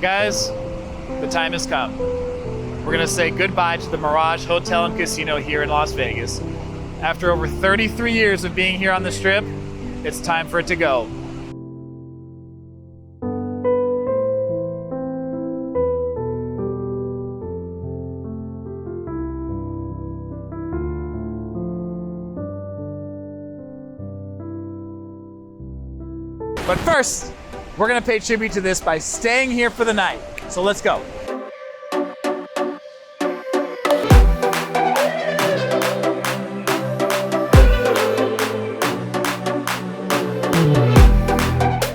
Guys, the time has come. We're gonna say goodbye to the Mirage Hotel and Casino here in Las Vegas. After over 33 years of being here on the Strip, it's time for it to go. But first, we're gonna pay tribute to this by staying here for the night. So let's go.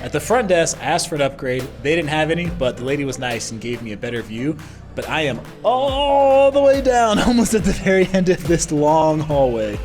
At the front desk, I asked for an upgrade. They didn't have any, but the lady was nice and gave me a better view. But I am all the way down, almost at the very end of this long hallway.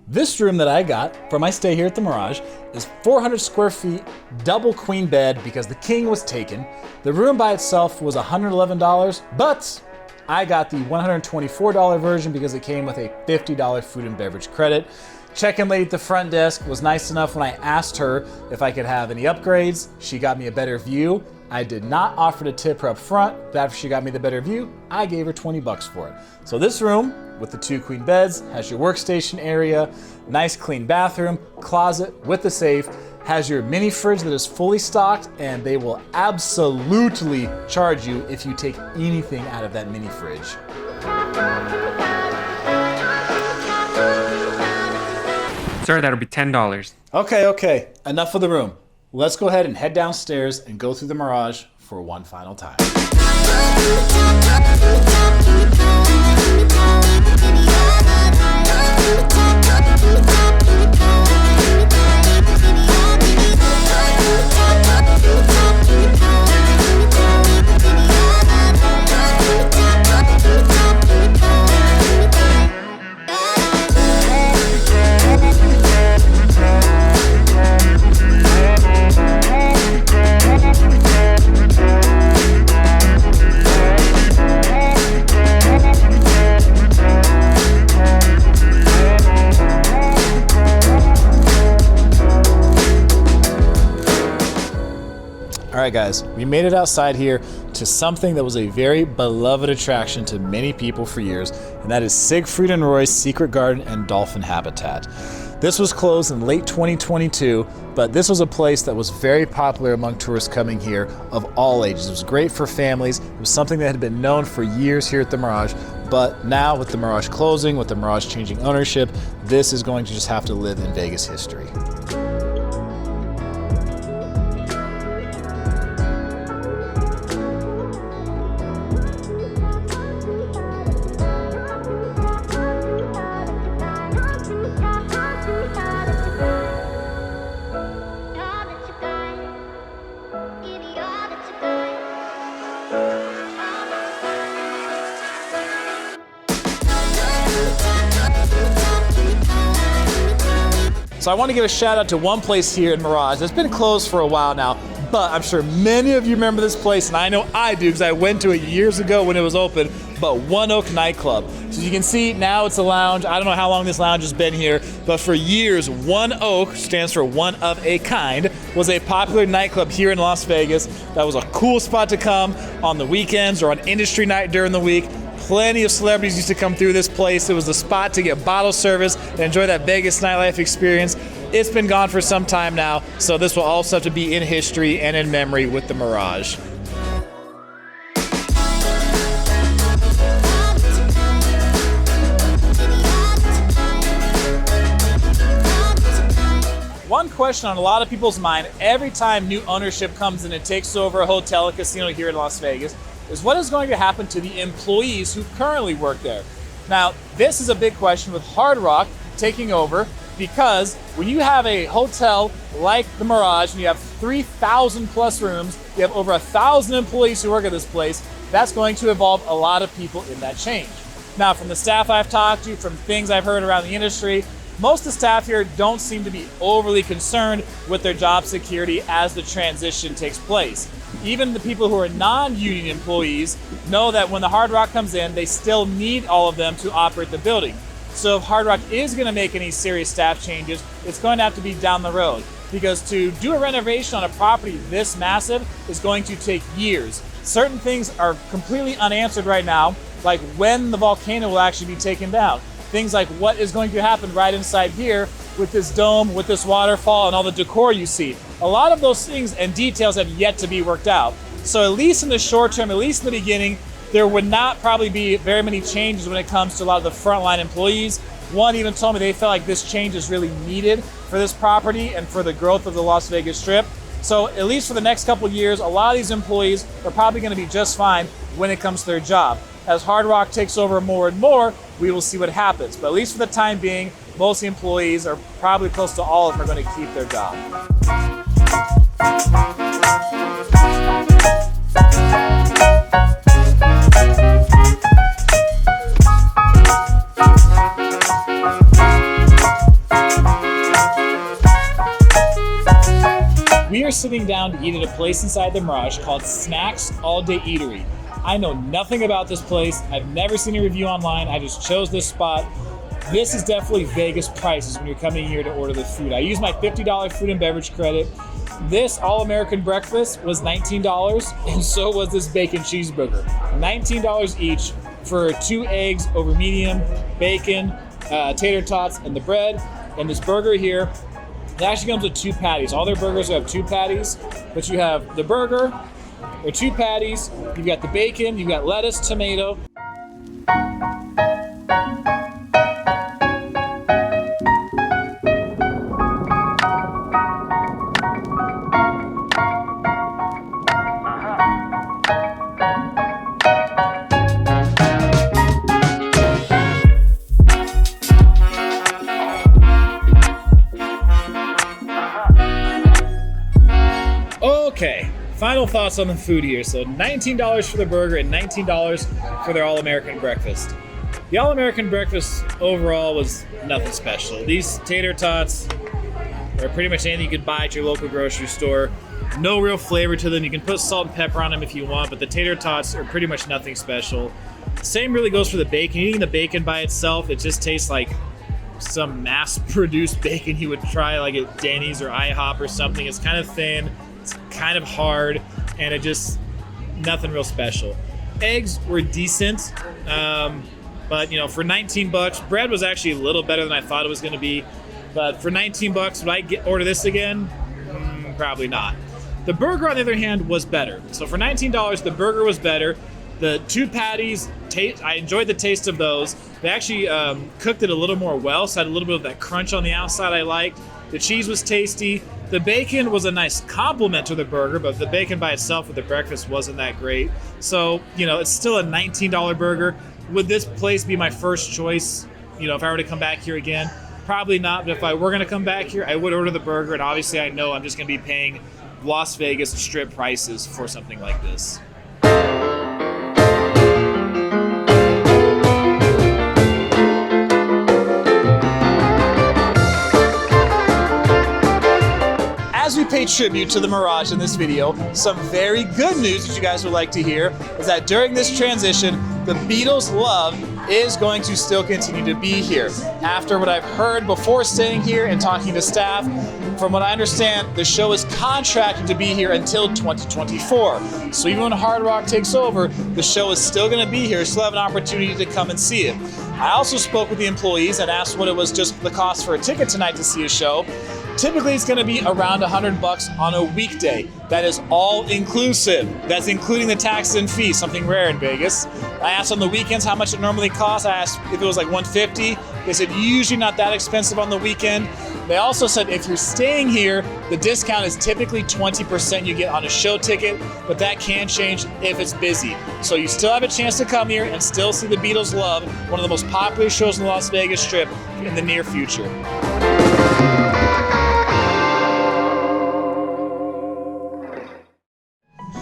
This room that I got for my stay here at the Mirage is 400 square feet, double queen bed because the king was taken. The room by itself was $111, but I got the $124 version because it came with a $50 food and beverage credit. Check-in lady at the front desk was nice enough when I asked her if I could have any upgrades. She got me a better view. I did not offer to tip her up front, but after she got me the better view, I gave her 20 bucks for it. So this room, with the 2 queen beds, has your workstation area, nice clean bathroom, closet with the safe, has your mini fridge that is fully stocked, and they will absolutely charge you if you take anything out of that mini fridge. Sir, that'll be $10. Okay, enough of the room. Let's go ahead and head downstairs and go through the Mirage for one final time. All right, guys, we made it outside here to something that was a very beloved attraction to many people for years, and that is Siegfried and Roy's Secret Garden and Dolphin Habitat. This was closed in late 2022, but this was a place that was very popular among tourists coming here of all ages. It was great for families. It was something that had been known for years here at the Mirage, but now with the Mirage closing, with the Mirage changing ownership, this is going to just have to live in Vegas history. So I want to give a shout out to one place here in Mirage that's been closed for a while now, but I'm sure many of you remember this place, and I know I do because I went to it years ago when it was open, but One Oak Nightclub. So you can see now it's a lounge. I don't know how long this lounge has been here, but for years, One Oak, stands for one of a kind, was a popular nightclub here in Las Vegas. That was a cool spot to come on the weekends or on industry night during the week. Plenty of celebrities used to come through this place. It was the spot to get bottle service and enjoy that Vegas nightlife experience. It's been gone for some time now, so this will also have to be in history and in memory with the Mirage. One question on a lot of people's mind every time new ownership comes in and takes over a hotel and casino here in Las Vegas is what is going to happen to the employees who currently work there. Now, this is a big question with Hard Rock taking over, because when you have a hotel like the Mirage and you have 3,000 plus rooms. You have over 1,000 employees who work at this place. That's going to involve a lot of people in that change. Now, from the staff I've talked to, from things I've heard around the industry, most of the staff here don't seem to be overly concerned with their job security as the transition takes place. Even the people who are non-union employees know that when the Hard Rock comes in, they still need all of them to operate the building. So if Hard Rock is going to make any serious staff changes, it's going to have to be down the road, because to do a renovation on a property this massive is going to take years. Certain things are completely unanswered right now, like when the volcano will actually be taken down. Things like what is going to happen right inside here with this dome, with this waterfall, and all the decor you see. A lot of those things and details have yet to be worked out. So at least in the short term, at least in the beginning, there would not probably be very many changes when it comes to a lot of the frontline employees. One even told me they felt like this change is really needed for this property and for the growth of the Las Vegas Strip. So at least for the next couple of years, a lot of these employees are probably going to be just fine when it comes to their job. As Hard Rock takes over more and more, we will see what happens. But at least for the time being, most of the employees, are probably close to all of them, are going to keep their job. We are sitting down to eat at a place inside the Mirage called Snacks All Day Eatery. I know nothing about this place. I've never seen a review online. I just chose this spot. This is definitely Vegas prices when you're coming here to order the food. I used my $50 food and beverage credit. This all-American breakfast was $19, and so was this bacon cheeseburger. $19 each for 2 eggs over medium, bacon, tater tots, and the bread. And this burger here, it actually comes with 2 patties. All their burgers have 2 patties, but you have the burger, or 2 patties, you've got the bacon, you've got lettuce, tomato. Okay, final thoughts on the food here. So $19 for the burger and $19 for their all-American breakfast. The all-American breakfast overall was nothing special. These tater tots are pretty much anything you could buy at your local grocery store. No real flavor to them. You can put salt and pepper on them if you want, but the tater tots are pretty much nothing special. Same really goes for the bacon. Eating the bacon by itself, it just tastes like some mass-produced bacon you would try like at Denny's or IHOP or something. It's kind of thin, it's kind of hard, and it just, nothing real special. Eggs were decent, but you know, for 19 bucks, bread was actually a little better than I thought it was going to be. But for 19 bucks, would I order this again? Probably not. The burger, on the other hand, was better. So for $19, the burger was better. The 2 patties, I enjoyed the taste of those. They actually cooked it a little more well, so I had a little bit of that crunch on the outside I liked. The cheese was tasty. The bacon was a nice complement to the burger, but the bacon by itself with the breakfast wasn't that great. So, you know, it's still a $19 burger. Would this place be my first choice, you know, if I were to come back here again? Probably not, but if I were going to come back here, I would order the burger, and obviously I know I'm just going to be paying Las Vegas Strip prices for something like this. As we pay tribute to the Mirage in this video, some very good news that you guys would like to hear is that during this transition, the BEATLES Love is going to still continue to be here. After what I've heard before staying here and talking to staff, from what I understand, the show is contracted to be here until 2024. So even when Hard Rock takes over, the show is still going to be here, still have an opportunity to come and see it. I also spoke with the employees and asked what it was just the cost for a ticket tonight to see a show. Typically, it's going to be around $100 on a weekday. That is all inclusive. That's including the taxes and fees, something rare in Vegas. I asked on the weekends how much it normally costs. I asked if it was like $150. They said usually not that expensive on the weekend. They also said if you're staying here, the discount is typically 20% you get on a show ticket, but that can change if it's busy. So you still have a chance to come here and still see the BEATLES Love, one of the most popular shows in the Las Vegas Strip, in the near future.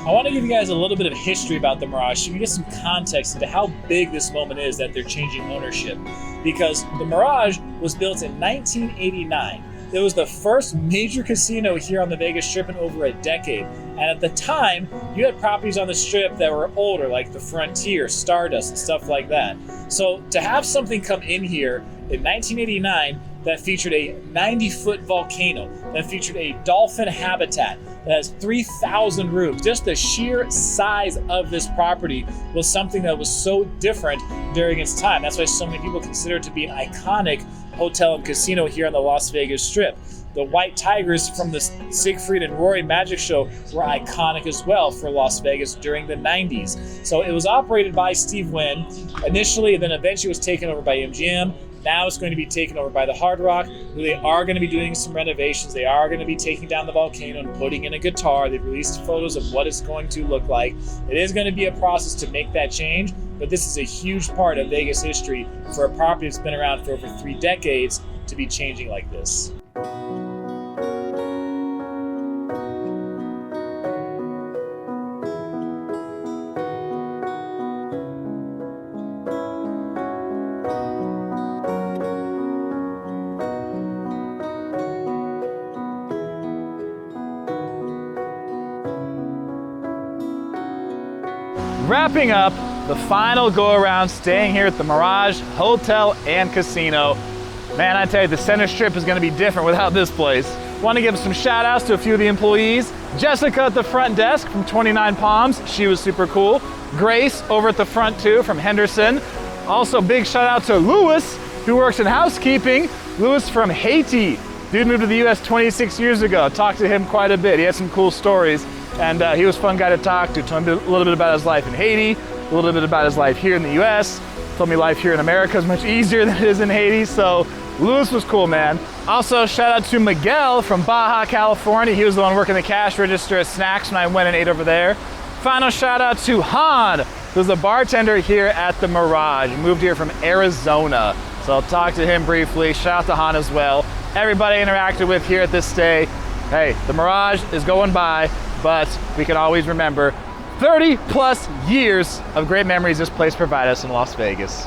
I want to give you guys a little bit of history about the Mirage so you can get some context into how big this moment is that they're changing ownership. Because the Mirage was built in 1989. It was the first major casino here on the Vegas Strip in over a decade. And at the time, you had properties on the Strip that were older, like the Frontier, Stardust, and stuff like that. So to have something come in here in 1989 that featured a 90-foot volcano, that featured a dolphin habitat, that has 3,000 rooms. Just the sheer size of this property was something that was so different during its time. That's why so many people consider it to be an iconic hotel and casino here on the Las Vegas Strip. The White Tigers from the Siegfried and Roy magic show were iconic as well for Las Vegas during the 90s. So it was operated by Steve Wynn initially, and then eventually was taken over by MGM. Now it's going to be taken over by the Hard Rock, who they are going to be doing some renovations. They are going to be taking down the volcano and putting in a guitar. They've released photos of what it's going to look like. It is going to be a process to make that change, but this is a huge part of Vegas history for a property that's been around for over 3 decades to be changing like this. Wrapping up the final go around staying here at the Mirage Hotel and Casino. Man, I tell you, the center strip is going to be different without this place. Want to give some shout outs to a few of the employees. Jessica at the front desk from 29 Palms, she was super cool. Grace over at the front too from Henderson. Also big shout out to Louis, who works in housekeeping. Louis from Haiti. Dude moved to the US 26 years ago. Talked to him quite a bit. He had some cool stories. And he was a fun guy to talk to. Told me a little bit about his life in Haiti, a little bit about his life here in the US. Told me life here in America is much easier than it is in Haiti. So Louis was cool, man. Also, shout out to Miguel from Baja, California. He was the one working the cash register at Snacks when I went and ate over there. Final shout out to Han, who's the bartender here at the Mirage. He moved here from Arizona. So I'll talk to him briefly. Shout out to Han as well. Everybody I interacted with here at this stay. Hey, the Mirage is going by, but we can always remember 30 plus years of great memories this place provided us in Las Vegas.